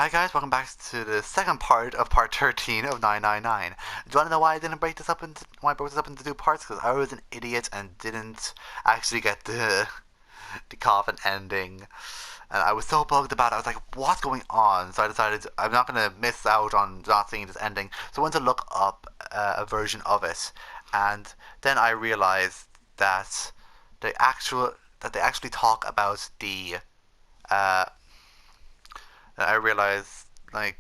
Hi guys, welcome back to the second part of part 13 of 999. Do you want to know why I didn't break this up into why I broke this up into two parts? Because I was an idiot and didn't actually get the coffin ending. And I was so bugged about it. I was like, what's going on? So I decided I'm not going to miss out on not seeing this ending. So I went to look up a version of it. And then I realized that they actually talk about the uh, I realized like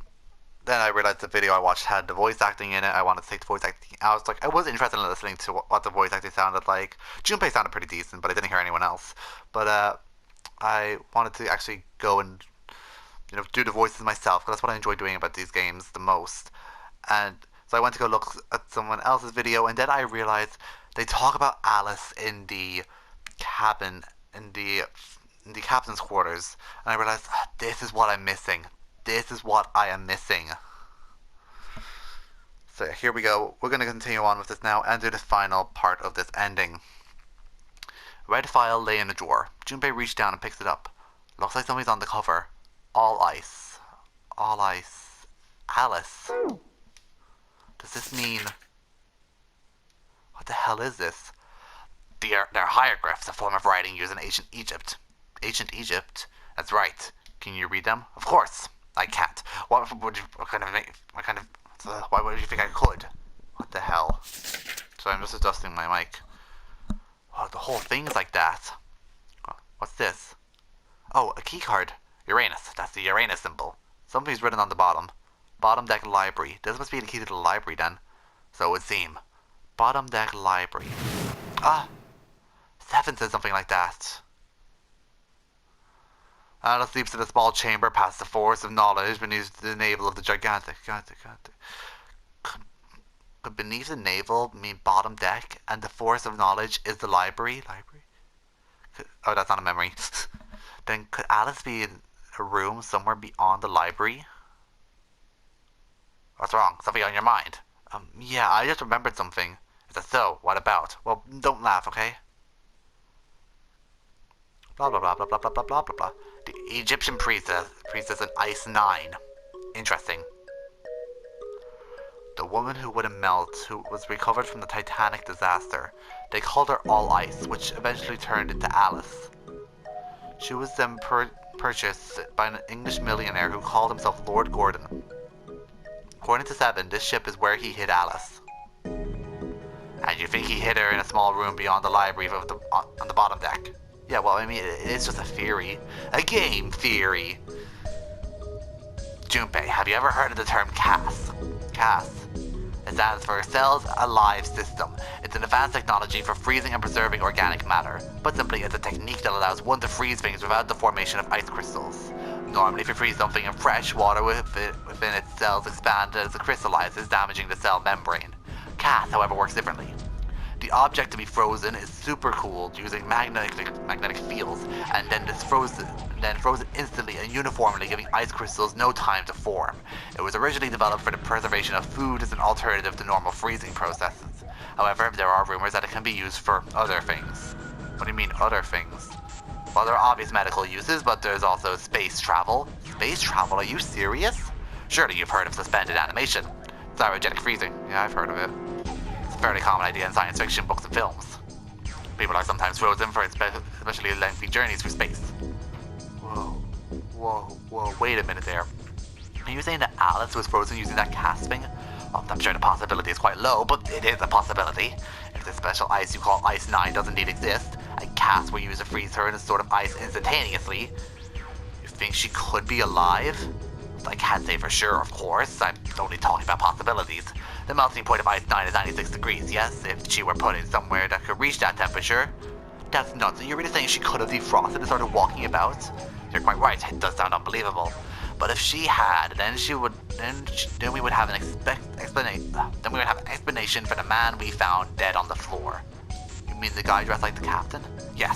then I realized the video I watched had the voice acting in it. I wanted to take the voice acting out. I was interested in listening to what the voice acting sounded like. Junpei sounded pretty decent, but I didn't hear anyone else. But I wanted to actually go and do the voices myself because that's what I enjoy doing about these games the most. And so I went to go look at someone else's video, and then I realized they talk about Alice in the cabin in the captain's quarters, and I realized this is what I'm missing. This is what I am missing. So here we go. We're going to continue on with this now and do the final part of this ending. Red file lay in a drawer. Junpei reached down and picks it up. Looks like somebody's on the cover. All ice. All ice. Alice. Does this mean... What the hell is this? They're hieroglyphs, a form of writing used in ancient Egypt. Ancient Egypt? That's right. Can you read them? Of course. I can't. What kind of... why would you think I could? What the hell? So I'm just adjusting my mic. Oh, the whole thing's like that. What's this? Oh, a key card. Uranus. That's the Uranus symbol. Something's written on the bottom. Bottom deck library. This must be the key to the library then. So it would seem. Bottom deck library. Ah! 7 says something like that. Alice sleeps in a small chamber past the force of knowledge beneath the navel of the gigantic. Could beneath the navel mean bottom deck, and the force of knowledge is the library? Oh, that's not a memory. Then could Alice be in a room somewhere beyond the library? What's wrong? Something on your mind? Yeah, I just remembered something. Is that so? What about? Well, don't laugh, okay? Blah blah blah blah blah blah blah blah blah blah. The Egyptian priestess in Ice 9. Interesting. The woman who wouldn't melt, who was recovered from the Titanic disaster. They called her All Ice, which eventually turned into Alice. She was then purchased by an English millionaire who called himself Lord Gordon. According to 7, this ship is where he hid Alice. And you think he hid her in a small room beyond the library on the bottom deck? Yeah, well, I mean, it's just a theory. A game theory. Junpei, have you ever heard of the term CAS? CAS. It stands for Cells Alive System. It's an advanced technology for freezing and preserving organic matter. But simply, it's a technique that allows one to freeze things without the formation of ice crystals. Normally, if you freeze something in fresh water within its cells expand as it crystallizes, damaging the cell membrane. CAS, however, works differently. The object to be frozen is supercooled using magnetic fields, and then frozen instantly and uniformly, giving ice crystals no time to form. It was originally developed for the preservation of food as an alternative to normal freezing processes. However, there are rumors that it can be used for other things. What do you mean, other things? Well, there are obvious medical uses, but there's also space travel. Space travel? Are you serious? Surely you've heard of suspended animation. Cryogenic freezing. Yeah, I've heard of it. Fairly common idea in science fiction books and films. People are sometimes frozen for especially lengthy journeys through space. Whoa, wait a minute there. Are you saying that Alice was frozen using that CAS thing? Well, I'm sure the possibility is quite low, but it is a possibility. If the special ice you call Ice 9 doesn't indeed exist, and CAS were used to freeze her in a sort of ice instantaneously, you think she could be alive? I can't say for sure, of course. I'm only talking about possibilities. The melting point of Ice 9 is 96 degrees, yes? If she were put in somewhere that could reach that temperature. That's nuts. Are you really saying she could have defrosted and started walking about? You're quite right. It does sound unbelievable. But if she had, then we would have an explanation for the man we found dead on the floor. You mean the guy dressed like the captain? Yes.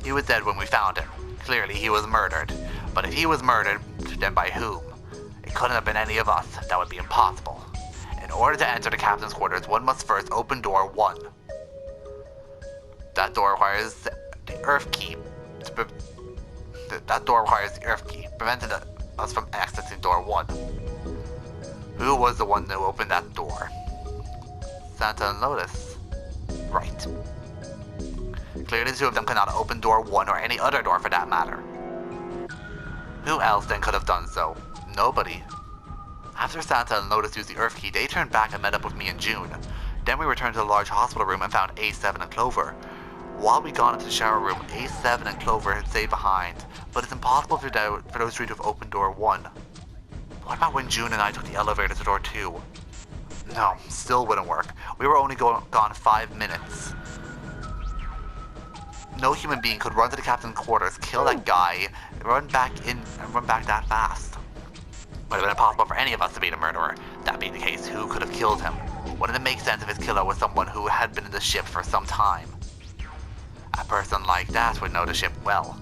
He was dead when we found him. Clearly he was murdered. But if he was murdered, then by whom? It couldn't have been any of us. That would be impossible. In order to enter the captain's quarters, one must first open door 1. That door requires the earth key That door requires the Earth key, preventing us from accessing door 1. Who was the one who opened that door? Santa and Lotus. Right. Clearly the two of them could not open door 1 or any other door for that matter. Who else then could have done so? Nobody. After Santa and Lotus used the Earth key, they turned back and met up with me in June. Then we returned to the large hospital room and found A7 and Clover. While we got into the shower room, A7 and Clover had stayed behind, but it's impossible for those three to have opened door 1. What about when June and I took the elevator to door 2? No, still wouldn't work. We were only gone 5 minutes. No human being could run to the captain's quarters, kill that guy, run back in, and run back that fast. Would have been impossible for any of us to be the murderer. That being the case, who could have killed him? Wouldn't it make sense if his killer was someone who had been in the ship for some time? A person like that would know the ship well.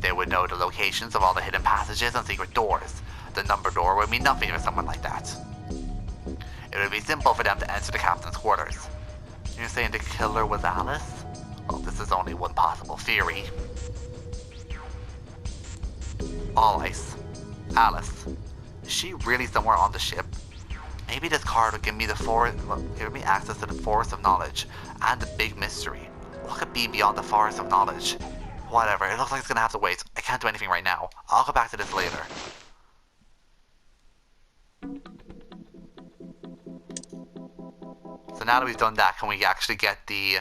They would know the locations of all the hidden passages and secret doors. The number door would mean nothing to someone like that. It would be simple for them to enter the captain's quarters. You're saying the killer was Alice? Well, this is only one possible theory. All ice. Alice. Is she really somewhere on the ship? Maybe this card would give me access to the forest of knowledge and the big mystery. What could be beyond the forest of knowledge? Whatever, it looks like it's gonna have to wait. I can't do anything right now. I'll go back to this later. So now that we've done that, can we actually get the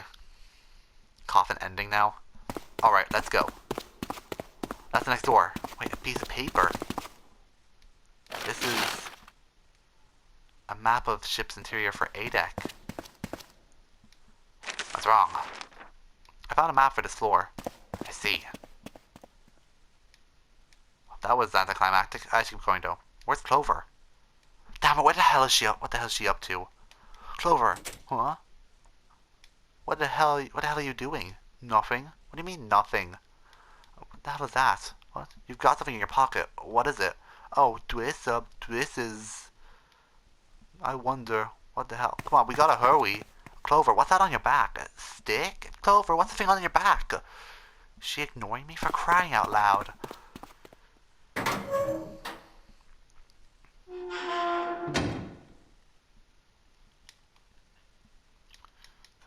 coffin ending now? Alright, let's go. That's the next door. Wait, a piece of paper. This is a map of the ship's interior for A deck. What's wrong? I found a map for this floor. I see. That was anticlimactic. I should keep going though. Where's Clover? Damn it, what the hell is she up to? Clover, huh? What the hell are you doing? Nothing? What do you mean nothing? What the hell is that? What? You've got something in your pocket. What is it? Oh, this is... I wonder, what the hell? Come on, we gotta hurry. Clover, what's that on your back? A stick? Clover, what's the thing on your back? Is she ignoring me? For crying out loud.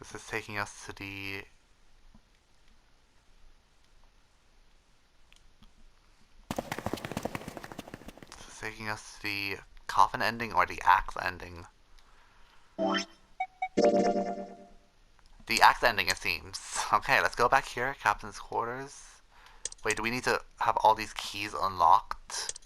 This is taking us to the... coffin ending or the axe ending? The axe ending, it seems. Okay, let's go back here. Captain's quarters. Wait, do we need to have all these keys unlocked?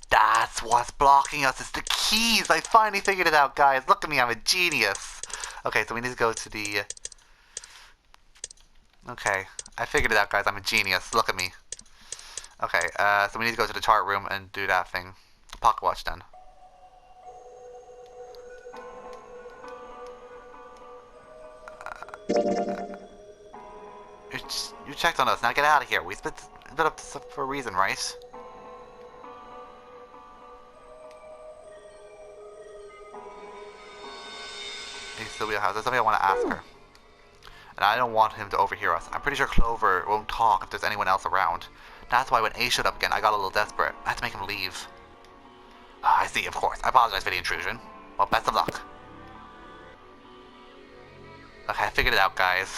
That's what's blocking us. It's the keys. I finally figured it out, guys. Look at me. I'm a genius. Okay, so we need to go to the... Okay, I figured it out, guys. I'm a genius. Look at me. Okay, so we need to go to the chart room and do that thing. Pocket watch, then. You checked on us. Now get out of here. We split up for a reason, right? Hey, Sylvia House. There's something I want to ask her. And I don't want him to overhear us. I'm pretty sure Clover won't talk if there's anyone else around. That's why when A showed up again, I got a little desperate. I had to make him leave. Oh, I see, of course. I apologize for the intrusion. Well, best of luck. Okay, I figured it out, guys.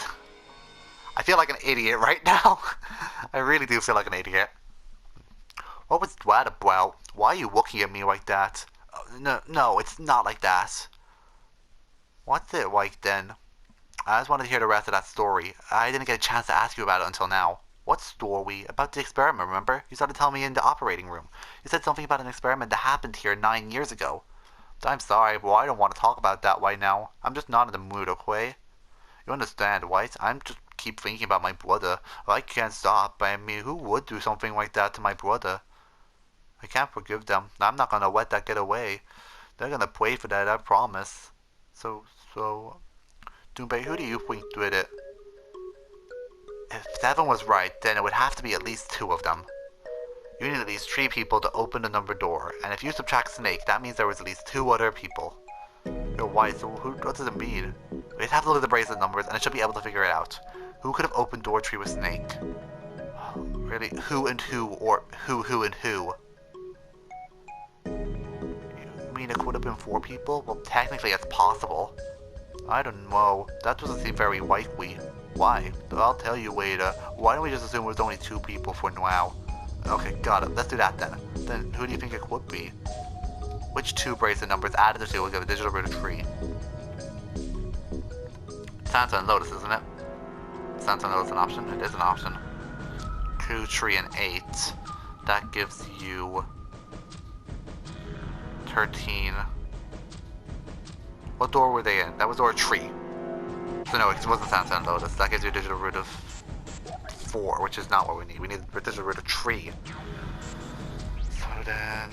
I feel like an idiot right now. I really do feel like an idiot. What was that about? Why are you looking at me like that? No, it's not like that. What's it like then? I just wanted to hear the rest of that story. I didn't get a chance to ask you about it until now. What story? About the experiment, remember? You started telling me in the operating room. You said something about an experiment that happened here 9 years ago. I'm sorry, but I don't want to talk about that right now. I'm just not in the mood, okay? You understand, right? I'm just keep thinking about my brother. I can't stop. I mean, who would do something like that to my brother? I can't forgive them. I'm not gonna let that get away. They're gonna pray for that, I promise. So, Doombe, who do you think did it? If Seven was right, then it would have to be at least 2 of them. You need at least 3 people to open the number door, and if you subtract Snake, that means there was at least 2 other people. You're white, so what does it mean? We'd have to look at the bracelet numbers, and I should be able to figure it out. Who could have opened door tree with snake? Really? Who and who, or who and who? You mean it could have been 4 people? Well, technically it's possible. I don't know. That doesn't seem very likely. Why? I'll tell you later. Why don't we just assume there's only 2 people for now? Okay, got it. Let's do that then. Then who do you think it could be? Which 2 bracelet numbers added to 2 will give a digital root of 3? Santa and Lotus, isn't it? Santa and Lotus an option? It is an option. 2, 3, and 8. That gives you 13. What door were they in? That was door 3. So no, it wasn't Santa and Lotus. That gives you a digital root of 4, which is not what we need. We need a digital root of 3. So then...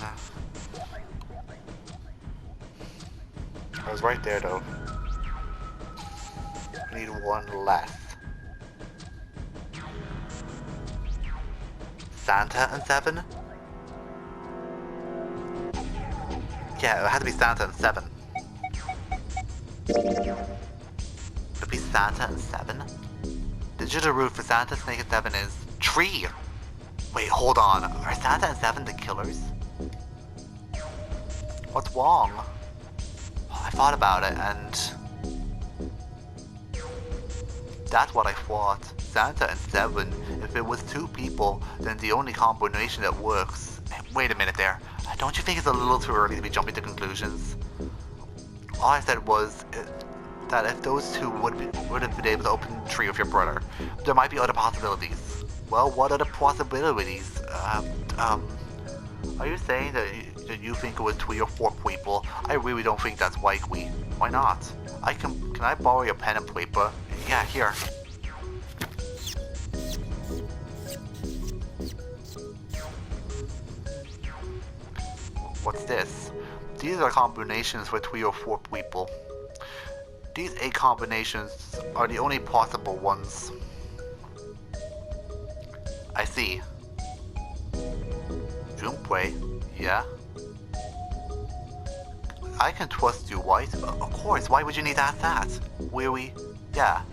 I was right there though. We need 1 less. Santa and 7? Yeah, it had to be Santa and 7. Would it be Santa and 7? Digital root for Santa, Snake, and 7 is 3! Wait, hold on. Are Santa and 7 the killers? What's wrong? I thought about it and... that's what I thought. Santa and 7. If it was 2 people, then the only combination that works... Wait a minute there. Don't you think it's a little too early to be jumping to conclusions? All I said was that if those 2 would have been able to open the tree with your brother, there might be other possibilities. Well, what other possibilities? Are you saying that you think it was 3 or 4 people? I really don't think that's likely. Why not? Can I borrow your pen and paper? Yeah, here. What's this? These are combinations for 3 or 4 people. These 8 combinations are the only possible ones. I see. Junpei, yeah. I can trust you, White. Of course, why would you need to ask that? Weary, yeah.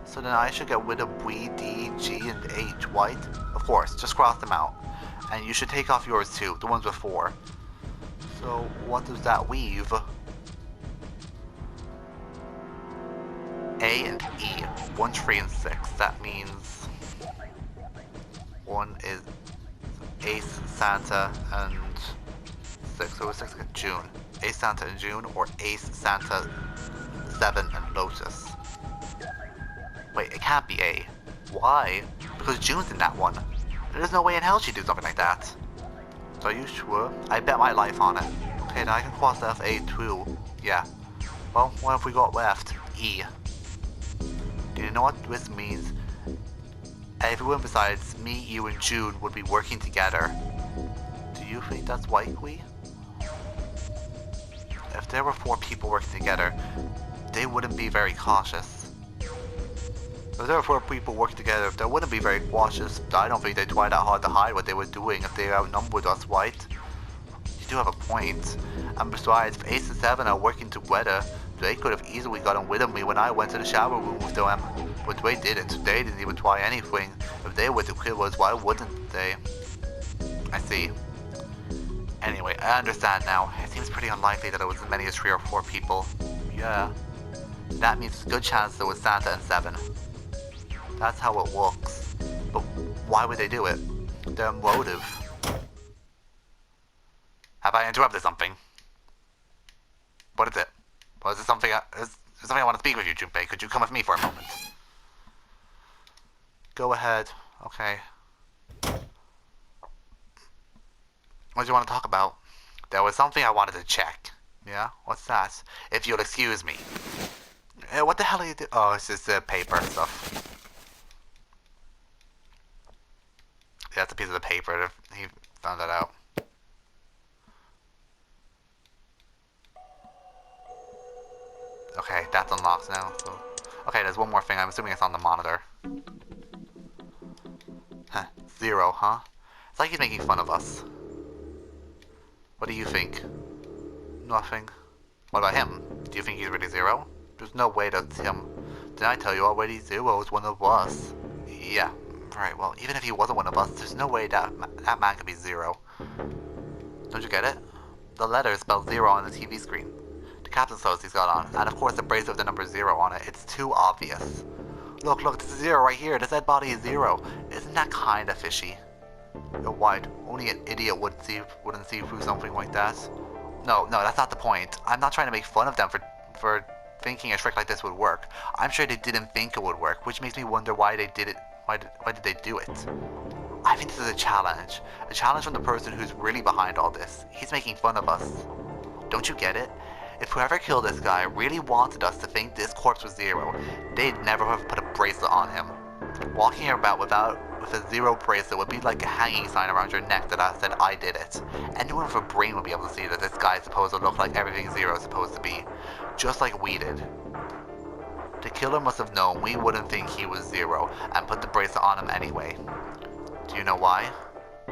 So then I should get rid of B, D, G, and H, White? Of course, just cross them out. And you should take off yours too, the ones before. So what does that leave? A and E, 1, 3, and 6. That means 1 is Ace, Santa, and 6. So 6 is June. Ace, Santa, and June, or Ace, Santa, 7, and Lotus. Wait, it can't be A. Why? Because June's in that one. There's no way in hell she'd do something like that. So are you sure? I bet my life on it. Okay, now I can cross off A too. Yeah. Well, what have we got left? E. Do you know what this means? Everyone besides me, you, and June would be working together. Do you think that's likely? If there were 4 people working together, they wouldn't be very cautious. If there were 4 people working together, they wouldn't be very cautious. I don't think they'd try that hard to hide what they were doing if they outnumbered us, right? You do have a point. And besides, if Ace and 7 are working together, they could have easily gotten rid of me when I went to the shower room with them. But they didn't. They didn't even try anything. If they were the killers, why wouldn't they? I see. Anyway, I understand now. It seems pretty unlikely that it was as many as 3 or 4 people. Yeah. That means there's a good chance there was Santa and 7. That's how it works. But why would they do it? Their motive. Have I interrupted something? What is it? Well, is there something I want to speak with you, Junpei? Could you come with me for a moment? Go ahead. Okay. What do you want to talk about? There was something I wanted to check. Yeah? What's that? If you'll excuse me. What the hell are you doing? Oh, it's just paper stuff. Yeah, it's a piece of the paper. He found that out. Okay, that's unlocked now. So. Okay, there's one more thing. I'm assuming it's on the monitor. Huh. 0, huh? It's like he's making fun of us. What do you think? Nothing. What about him? Do you think he's really 0? There's no way that's him. Didn't I tell you already? Zero is one of us. Yeah, right, well, even if he wasn't one of us, there's no way that man could be Zero. Don't you get it? The letter spells zero on the TV screen. The captain's clothes he's got on, and of course the bracelet with the number zero on it. It's too obvious. Look, this is zero right here. The dead body is zero. Isn't that kinda fishy? You're white. Only an idiot wouldn't see through something like that. No, that's not the point. I'm not trying to make fun of them for thinking a trick like this would work. I'm sure they didn't think it would work, which makes me wonder why they did it. Why did they do it? I think this is a challenge from the person who's really behind all this. He's making fun of us. Don't you get it? If whoever killed this guy really wanted us to think this corpse was Zero, they'd never have put a bracelet on him. Walking about with a zero bracelet would be like a hanging sign around your neck that said I did it. Anyone with a brain would be able to see that this guy is supposed to look like everything Zero is supposed to be, just like we did. The killer must have known we wouldn't think he was Zero and put the bracelet on him anyway. Do you know why?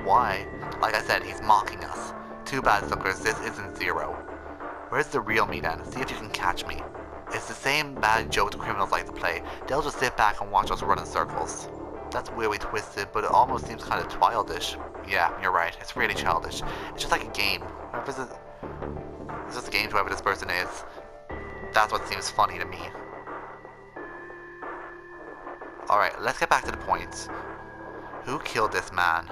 Why? Like I said, he's mocking us. Too bad, suckers, this isn't Zero. Where's the real me then? See if you can catch me. It's the same bad joke the criminals like to play. They'll just sit back and watch us run in circles. That's weirdly twisted, but it almost seems kind of childish. Yeah, you're right. It's really childish. It's just like a game. It's just a game to whoever this person is. That's what seems funny to me. Alright, let's get back to the point. Who killed this man?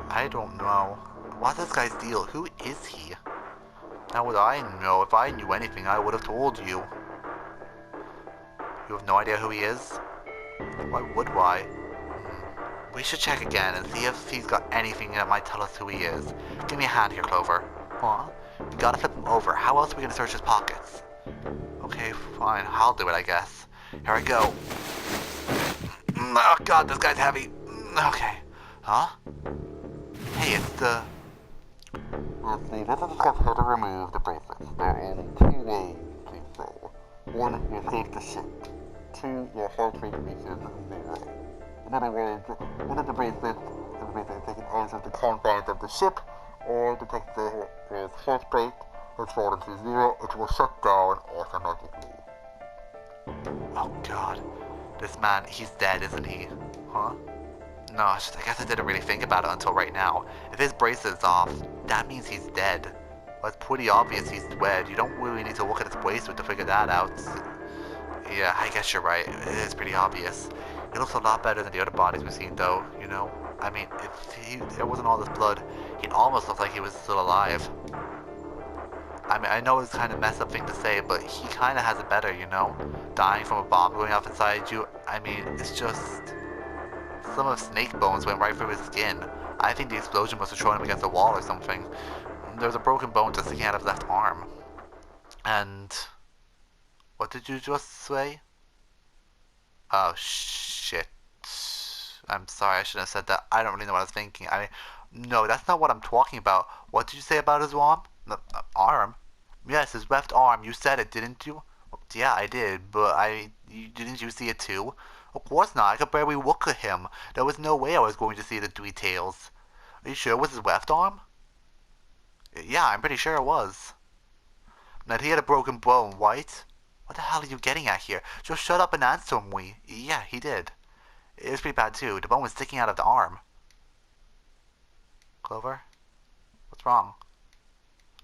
I don't know. What's this guy's deal? Who is he? How would I know? If I knew anything, I would have told you. You have no idea who he is? Why would I? We should check again and see if he's got anything that might tell us who he is. Give me a hand here, Clover. Huh? You gotta flip him over. How else are we gonna search his pockets? Okay, fine. I'll do it, I guess. Here I go. Oh god, this guy's heavy. Okay. Huh? Hey, it's the... Let's see, this is discuss how to remove the bracelets. There are only two ways to do so. One, you'll save the ship. Two, your heart rate reaches zero. In other words, one of the bracelets is basically taken out of the confines of the ship, or detects the heart rate has fallen to zero, it will shut down automatically. Oh god. This man, he's dead, isn't he? Huh? No, I guess I didn't really think about it until right now. If his bracelet's off, that means he's dead. Well, it's pretty obvious he's dead. You don't really need to look at his bracelet to figure that out. Yeah, I guess you're right. It is pretty obvious. He looks a lot better than the other bodies we've seen, though, you know? I mean, if there wasn't all this blood, he'd almost look like he was still alive. I mean, I know it's kind of a messed up thing to say, but he kind of has it better, you know? Dying from a bomb going off inside you, I mean, it's just... Some of Snake's bones went right through his skin. I think the explosion must have thrown him against a wall or something. There's a broken bone just sticking out of his left arm. And... What did you just say? Oh, shit. I'm sorry, I shouldn't have said that. I don't really know what I was thinking. I mean, no, that's not what I'm talking about. What did you say about his arm? Arm? Yes, his left arm. You said it, didn't you? Yeah, I did, but didn't you see it too? Of course not. I could barely look at him. There was no way I was going to see the details. Are you sure it was his left arm? Yeah, I'm pretty sure it was. That he had a broken bone, right? What the hell are you getting at here? Just shut up and answer me. Yeah, he did. It was pretty bad too. The bone was sticking out of the arm. Clover? What's wrong?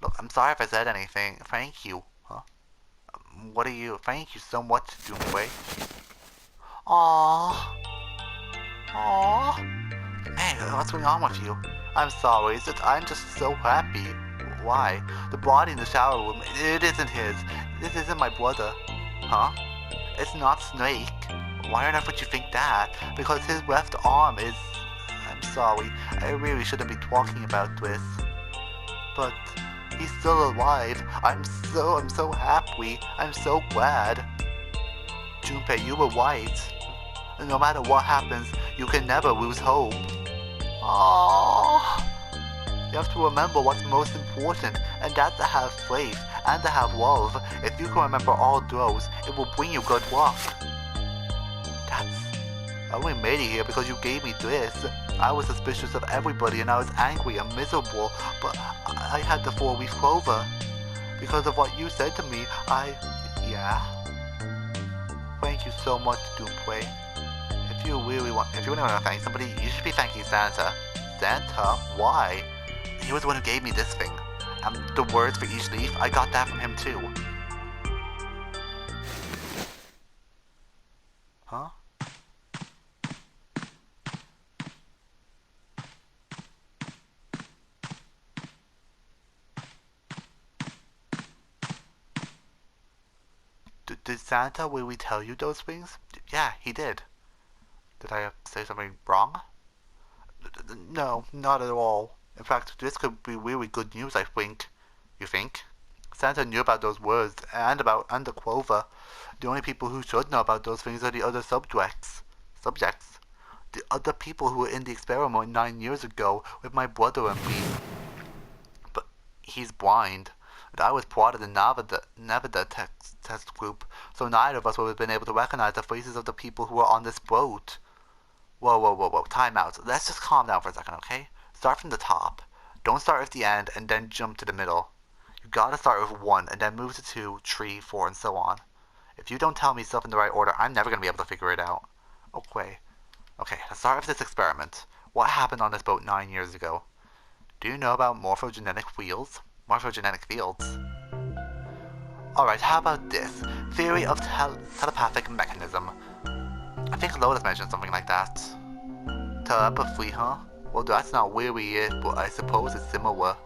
Look, I'm sorry if I said anything. Thank you. Huh? What are you... Thank you so much, Doomway. Aww. Hey, what's going on with you? I'm sorry, I'm just so happy. Why? The body in the shower room, it isn't his. This isn't my brother. Huh? It's not Snake. Why on earth would you think that? Because his left arm is... I'm sorry, I really shouldn't be talking about this. But he's still alive. I'm so happy. I'm so glad. Junpei, you were right. No matter what happens, you can never lose hope. Aww. You have to remember what's most important, and that's to have faith and to have love. If you can remember all those, it will bring you good luck. I only made it here because you gave me this. I was suspicious of everybody and I was angry and miserable, but I had the 4-leaf clover. Because of what you said to me, yeah, Yeah? Thank you so much, Doomplay. If you really want to thank somebody, you should be thanking Santa. Santa? Why? He was the one who gave me this thing. And the words for each leaf, I got that from him too. Huh? Did Santa really tell you those things? Yeah, he did. Did I say something wrong? No, not at all. In fact, this could be really good news, I think. You think? Santa knew about those words and the Quova. The only people who should know about those things are the other subjects. Subjects? The other people who were in the experiment 9 years ago with my brother and me. But he's blind. And I was part of the Nevada test group, so neither of us would have been able to recognize the faces of the people who were on this boat. Whoa. Time out. Let's just calm down for a second, okay? Start from the top. Don't start at the end and then jump to the middle. You gotta start with 1 and then move to 2, 3, 4, and so on. If you don't tell me stuff in the right order, I'm never gonna be able to figure it out. Okay, let's start with this experiment. What happened on this boat 9 years ago? Do you know about morphogenetic fields? Morphogenetic fields? Alright, how about this? Theory of telepathic mechanism. I think Lotus mentioned something like that. Telepathy, huh? Well, that's not really it, but I suppose it's similar.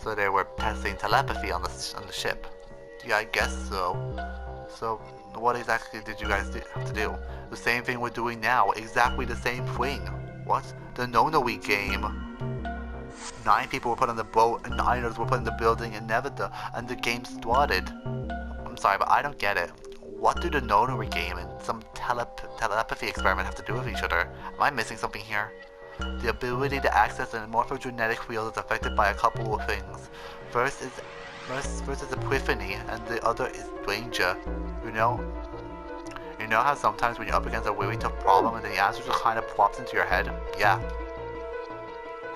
So they were testing telepathy on the ship. Yeah, I guess so. So, what exactly did you guys have to do? The same thing we're doing now. Exactly the same thing. What? The Nonary game. 9 people were put on the boat, and 9 others were put in the building in Nevada, and the game started. I'm sorry, but I don't get it. What do the Nonary game and some telepathy experiment have to do with each other? Am I missing something here? The ability to access a morphogenetic field is affected by a couple of things. First is epiphany, and the other is danger. You know how sometimes when you're up against a really tough problem and the answer just kind of pops into your head? Yeah.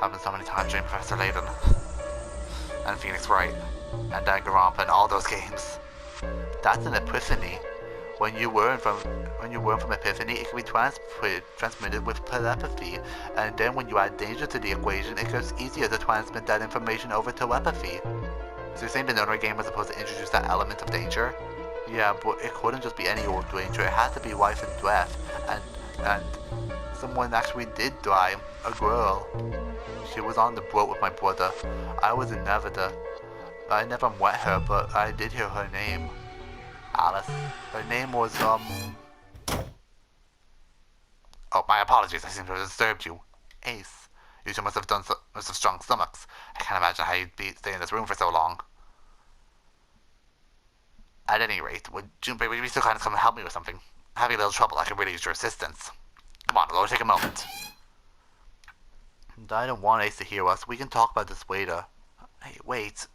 Happened so many times during Professor Layton. And Phoenix Wright. And Danganronpa and all those games. That's an epiphany. When you learn from epiphany, it can be transmitted with telepathy, and then when you add danger to the equation, it gets easier to transmit that information over telepathy. So you're saying the Nonary game was supposed to introduce that element of danger? Yeah, but it couldn't just be any old danger. It had to be life and death, and someone actually did die. A girl. She was on the boat with my brother. I was in Nevada. I never met her, but I did hear her name. Alice. Her name was, Oh, my apologies, I seem to have disturbed you. Ace. You two must have strong stomachs. I can't imagine how you'd stay in this room for so long. At any rate, would you be so kind as come and help me with something? I'm having a little trouble, I could really use your assistance. Come on, it'll take a moment. I don't want Ace to hear us. We can talk about this later. Hey, wait.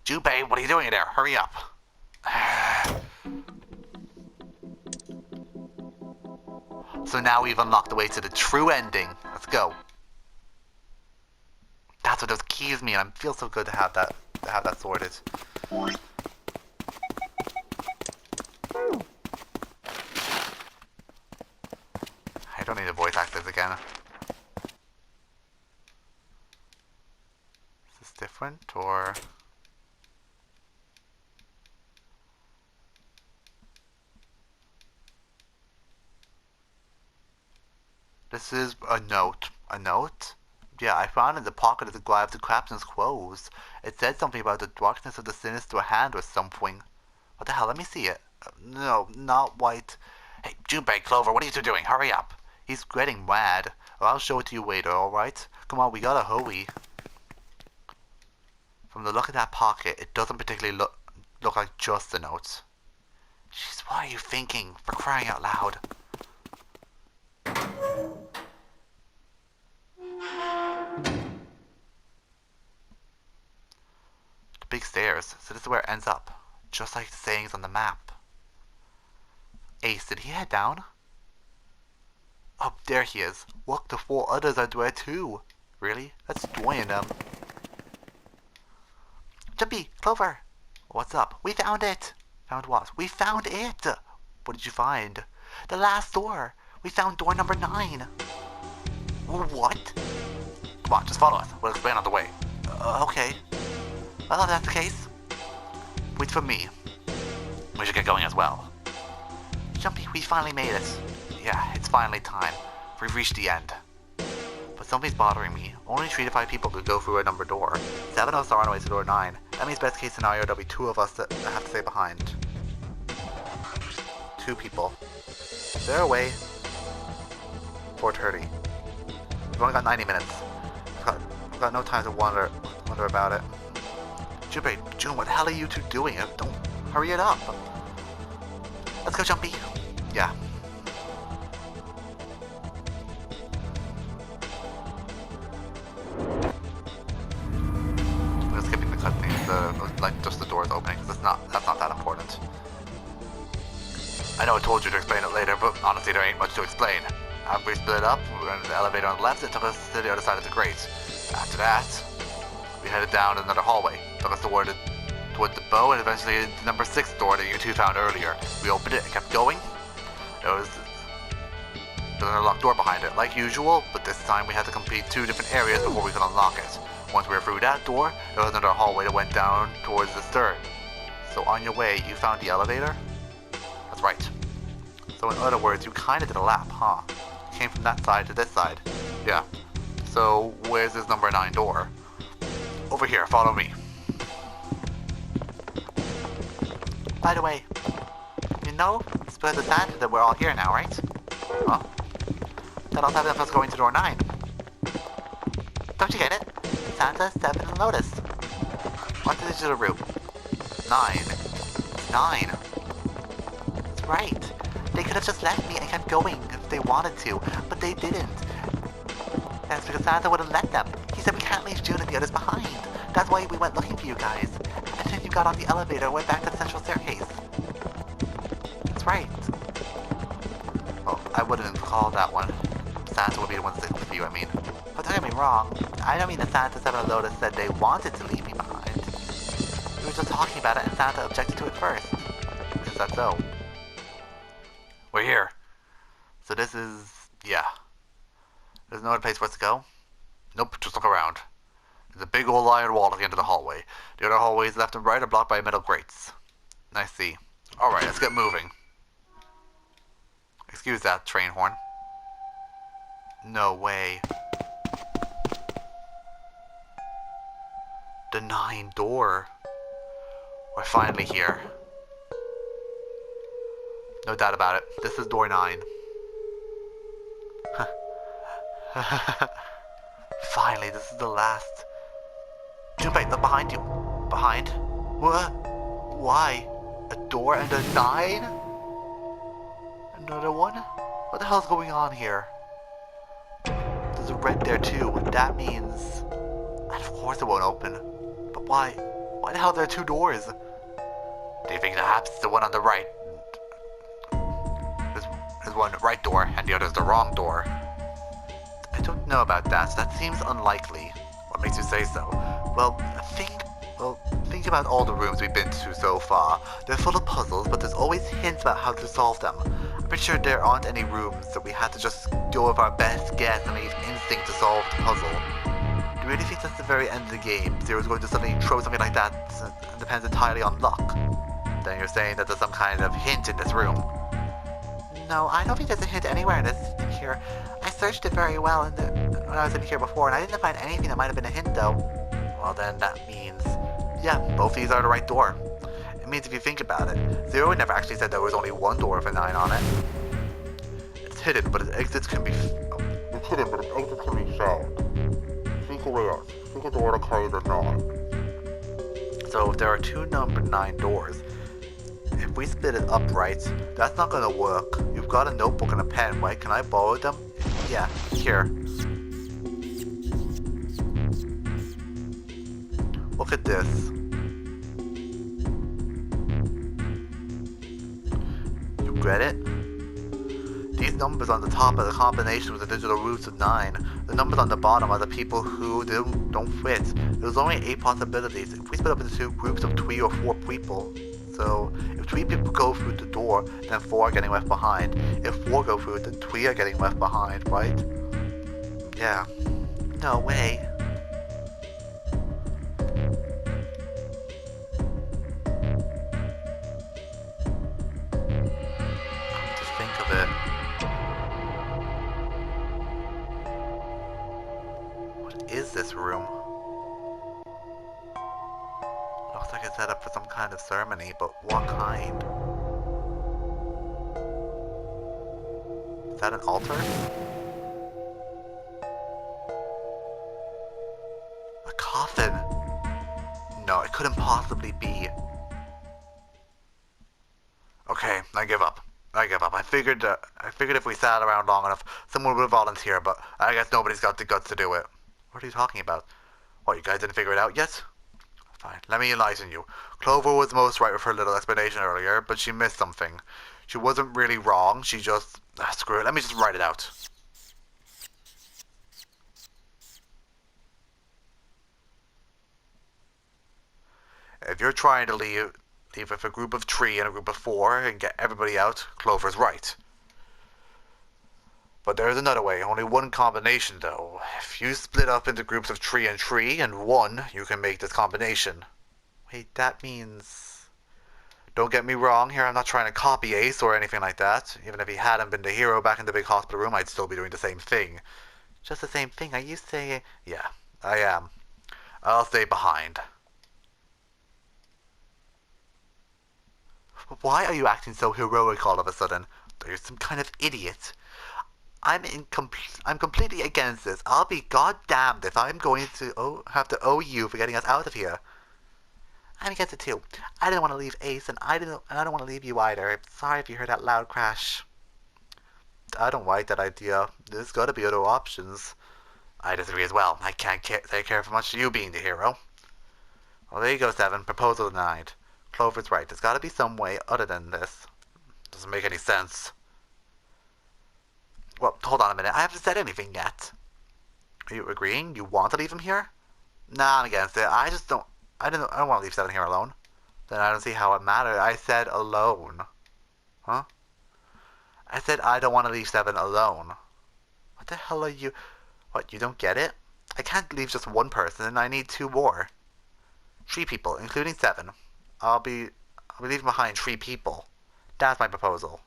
Junpei, what are you doing in there? Hurry up. So now we've unlocked the way to the true ending. Let's go. That's what those keys mean. I feel so good to have that sorted. I don't need to voice act this again. Is this different or? This is a note. A note? Yeah, I found it in the pocket of the captain's clothes. It said something about the darkness of the sinister hand or something. What the hell? Let me see it. No, not white. Hey, Junpei, Clover, what are you two doing? Hurry up. He's getting mad. I'll show it to you later, alright? Come on, we gotta hurry. From the look of that pocket, it doesn't particularly look like just a note. Jeez, what are you thinking? For crying out loud. The big stairs, so this is where it ends up. Just like the sayings on the map. Ace, did he head down? Oh, there he is. Look, the 4 others are there too. Really? Let's join them. Jumpy, Clover. What's up? We found it! Found what? We found it! What did you find? The last door! We found door number 9! What? Come on, just follow us. We'll explain on the way. Okay. Well, if that's the case, wait for me. We should get going as well. Jumpy, we finally made it. Yeah, it's finally time. We've reached the end. But something's bothering me. Only 3 to 5 people could go through a number door. 7 of us are on the way to door 9. That means best case scenario, there'll be 2 of us that have to stay behind. 2 people. They're away. 4:30. We've only got 90 minutes. We've got no time to wonder about it. June, what the hell are you 2 doing? Don't hurry it up. Let's go, Jumpy. Yeah. I'm skipping the cutscenes, like just the doors opening, because that's not that important. I know I told you to explain it later, but honestly there ain't much to explain. After we split up, we went into the elevator on the left and took us to the other side of the grate. After that, we headed down another hallway, took us toward the bow, and eventually the number 6 door that you 2 found earlier. We opened it and kept going. There was an unlocked door behind it, like usual, but this time we had to complete 2 different areas before we could unlock it. Once we were through that door, there was another hallway that went down towards the stern. So on your way, you found the elevator? That's right. So in other words, you kinda did a lap, huh? You came from that side to this side. Yeah. So where's this number 9 door? Over here, follow me. By the way, you know, it's because of Santa that we're all here now, right? Well, that also have us going to door 9. Don't you get it? Santa, Stefan, and Lotus. What's the digital route? 9. 9. That's right. They could have just left me and kept going if they wanted to, but they didn't. That's because Santa wouldn't let them. He said we can't leave June and the others behind. That's why we went looking for you guys. And then you got on the elevator and went back to the central staircase. That's right. Well, I wouldn't call that one. Santa would be the one sticking for you, I mean. But don't get me wrong. I don't mean that Santa, Seven, and Lotus said they wanted to leave me behind. We were just talking about it and Santa objected to it first. Is that so? We're here. So this is... yeah. There's no other place for us to go? Nope, just look around. There's a big old iron wall at the end of the hallway. The other hallways left and right are blocked by metal grates. I see. Alright, let's get moving. Excuse that, train horn. No way. The 9 door. We're finally here. No doubt about it. This is door 9. Finally, this is the last. Junpei, look behind you. Behind? What? Why? A door and a 9? Another one? What the hell's going on here? There's a red there too. That means... and of course it won't open. But why? Why the hell are there 2 doors? Do you think perhaps the one on the right? There's one right door and the other's the wrong door. I don't know about that. That seems unlikely. What makes you say so? Well, think about all the rooms we've been to so far. They're full of puzzles, but there's always hints about how to solve them. I'm pretty sure there aren't any rooms that we had to just go with our best guess and maybe instinct to solve the puzzle. Do you really think that's the very end of the game? Zero's going to suddenly throw something like that and depends entirely on luck? Then you're saying that there's some kind of hint in this room. No, I don't think there's a hint anywhere in here. I searched it very well when I was in here before, and I didn't find anything that might have been a hint, though. Well, then that means... yeah, both these are the right door. It means if you think about it, Zero never actually said there was only one door with a 9 on it. It's hidden, but its exits can be... it's hidden, but its exits can be found. Think away out. Think a door to carry the 9. So if there are 2 number 9 doors, if we split it up right, that's not gonna work. You've got a notebook and a pen, right? Can I borrow them? Yeah, here. Look at this. You get it? These numbers on the top are the combination with the digital roots of 9. The numbers on the bottom are the people who don't fit. There's only 8 possibilities. If we split up into 2 groups of 3 or 4 people, so if 3 people go through the door, then 4 are getting left behind. If 4 go through, then 3 are getting left behind, right? Yeah. No way. Just think of it. What is this room? Looks like it's set up for some kind of ceremony, but what kind? Is that an altar? A coffin? No, it couldn't possibly be. Okay, I give up. I figured if we sat around long enough, someone would volunteer, but I guess nobody's got the guts to do it. What are you talking about? What, you guys didn't figure it out yet? Fine, let me enlighten you. Clover was most right with her little explanation earlier, but she missed something. She wasn't really wrong, she just... screw it, let me just write it out. If you're trying to leave with a group of 3 and a group of 4 and get everybody out, Clover's right. But there's another way, only one combination though. If you split up into groups of 3 and 3 and 1, you can make this combination. Wait, that means... Don't get me wrong here, I'm not trying to copy Ace or anything like that. Even if he hadn't been the hero back in the big hospital room, I'd still be doing the same thing. Just the same thing, are you saying... Yeah, I am. I'll stay behind. Why are you acting so heroic all of a sudden? Are you some kind of idiot? I'm completely against this. I'll be goddamned if I'm going to have to owe you for getting us out of here. I'm against it too. I didn't want to leave Ace, and I don't want to leave you either. I'm sorry if you heard that loud crash. I don't like that idea. There's got to be other options. I disagree as well. I can't take care of much of you being the hero. Well, there you go, 7. Proposal denied. Clover's right. There's got to be some way other than this. Doesn't make any sense. Well, hold on a minute. I haven't said anything yet. Are you agreeing? You want to leave him here? Nah, I'm against it. I don't want to leave 7 here alone. Then I don't see how it matters. I said alone. Huh? I said I don't want to leave 7 alone. What the hell are you... What, you don't get it? I can't leave just one person. I need 2 more. 3 people, including 7. I'll be leaving behind 3 people. That's my proposal.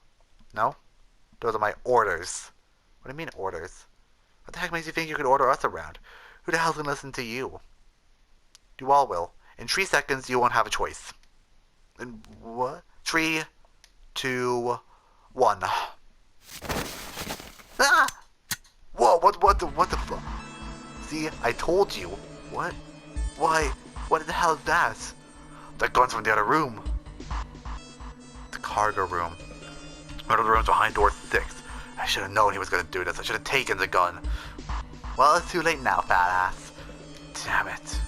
No? Those are my orders. What do you mean orders? What the heck makes you think you could order us around? Who the hell's gonna listen to you? You all will. In 3 seconds, you won't have a choice. And what? 3, 2, 1. Ah! Whoa! What the fuck? See, I told you. What? Why? What the hell is that? The gun's from the other room. The cargo room. One of the rooms behind door 6. I should have known he was going to do this. I should have taken the gun. Well, it's too late now, fat ass. Damn it.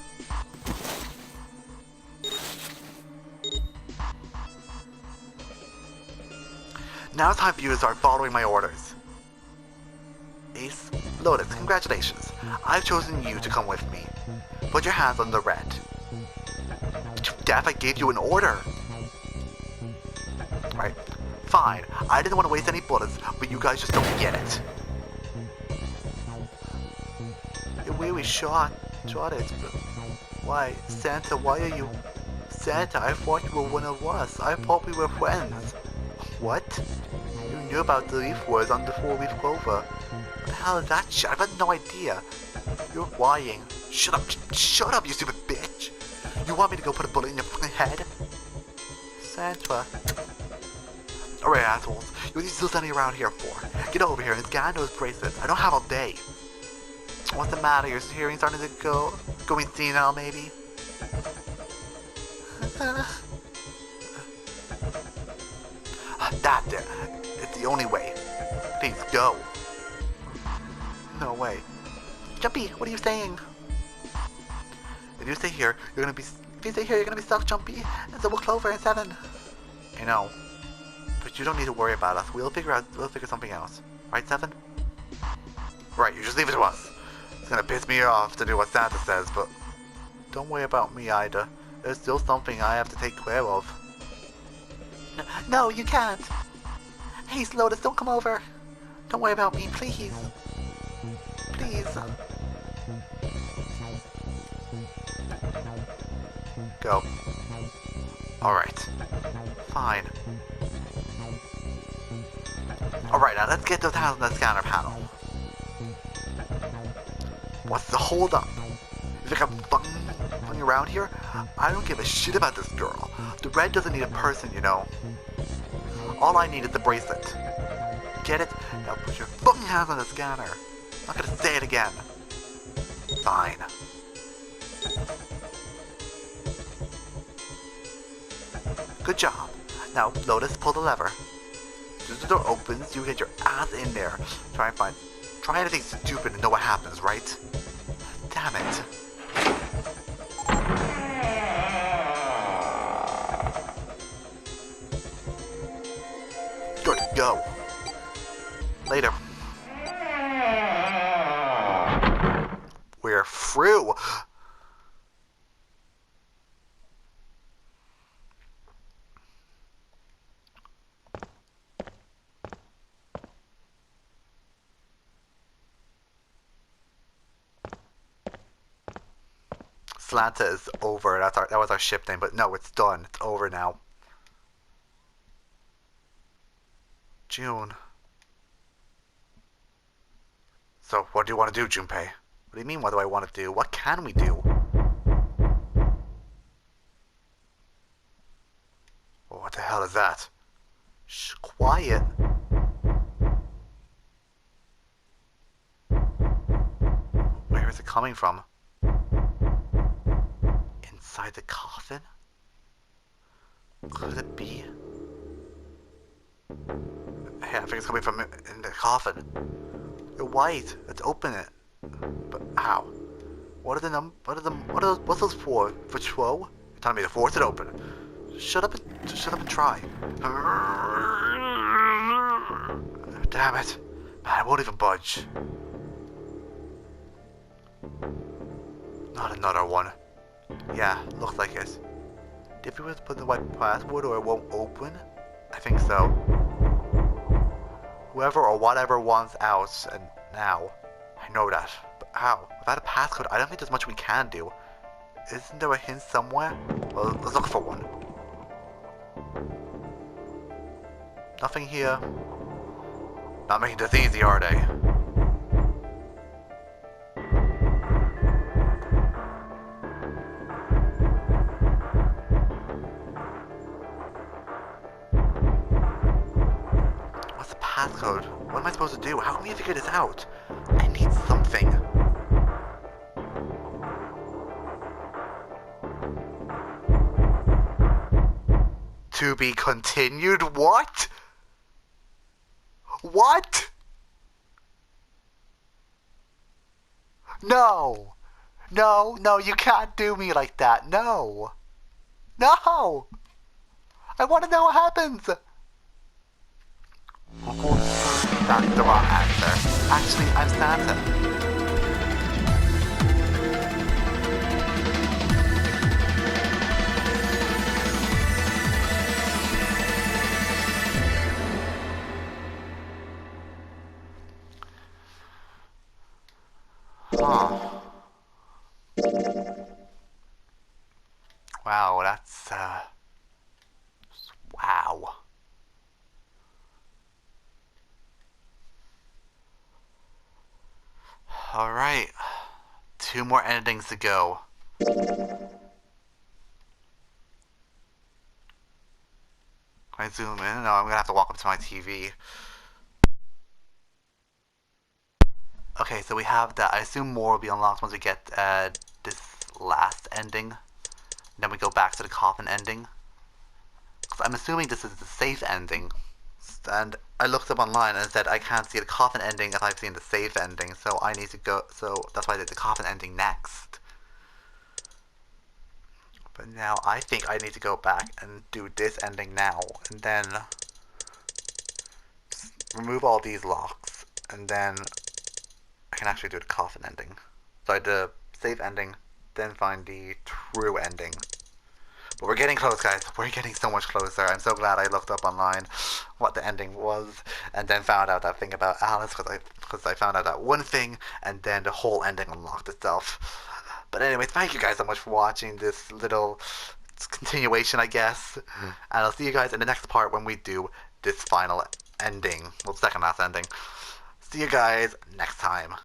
Now it's time for you to start following my orders. Ace, Lotus, congratulations. I've chosen you to come with me. Put your hands on the red. Death, I gave you an order. Right. Fine. I didn't want to waste any bullets, but you guys just don't get it. You really shot it, but why? Santa, why are you... Santa, I thought you were one of us. I thought we were friends. What? You knew about the leaf words on the 4-leaf clover. What the hell is that shit? I've got no idea. You're lying. Shut up, you stupid bitch. You want me to go put a bullet in your fucking head? Santa. Alright, assholes. What are you still standing around here for? Get over here and scan those bracelets. I don't have all day. What's the matter? Your hearing starting to going senile, maybe? That's it. It's the only way. Please, go. No way. Jumpy, what are you saying? If you stay here, you're gonna be stuck, Jumpy. And so will Clover and 7. I know. But you don't need to worry about us. We'll figure something out. Right, Seven? Right, you just leave it to us. It's gonna piss me off to do what Santa says, but don't worry about me either. There's still something I have to take care of. No, you can't. Hey, Lotus, don't come over. Don't worry about me, please. Please. Go. Alright. Fine. Alright, now let's get those hands on the scanner panel. What's the hold up? You think I'm fucking around here? I don't give a shit about this girl. The red doesn't need a person, you know. All I need is the bracelet. Get it? Now put your fucking hands on the scanner. I'm not gonna say it again. Fine. Good job. Now, Lotus, pull the lever. As soon as the door opens, you get your ass in there. Try anything stupid and know what happens, right? Damn it. Good, go. Later. We're through. SLanta is over. That was our ship name, but no, it's done. It's over now. June. So, what do you want to do, Junpei? What do you mean, what do I want to do? What can we do? Oh, what the hell is that? Shh, quiet. Where is it coming from? Inside the coffin? Could it be? Hey, I think it's coming from in the coffin. You're white. Let's open it. But how? What's those for? For show? You're telling me to force it open. Shut up and try. Damn it. Man, I won't even budge. Not another one. Yeah, looks like it. Did we put the right password or it won't open? I think so. Whoever or whatever wants out, and now. I know that. But how? Without a passcode, I don't think there's much we can do. Isn't there a hint somewhere? Well, let's look for one. Nothing here. Not making this easy, are they? What's the passcode? What am I supposed to do? How can we figure this out? I need something. To be continued? What? What? No. No, you can't do me like that. No. No. I want to know what happens. That's the wrong answer. Actually, I'm Santa. Huh. Wow, that's, wow. Alright. 2 more endings to go. Can I zoom in? No, I'm gonna have to walk up to my TV. Okay, so we have that. I assume more will be unlocked once we get this last ending. Then we go back to the coffin ending. I'm assuming this is the safe ending. And I looked up online and it said I can't see the coffin ending if I've seen the safe ending. So I need to go. So that's why I did the coffin ending next. But now I think I need to go back and do this ending now. And then remove all these locks, and then I can actually do the coffin ending. So I did a save ending, then find the true ending. But we're getting close, guys. We're getting so much closer. I'm so glad I looked up online what the ending was, and then found out that thing about Alice, because I found out that one thing, and then the whole ending unlocked itself. But anyway, thank you guys so much for watching this little continuation, I guess. And I'll see you guys in the next part when we do this final ending. Well, second last ending. See you guys next time.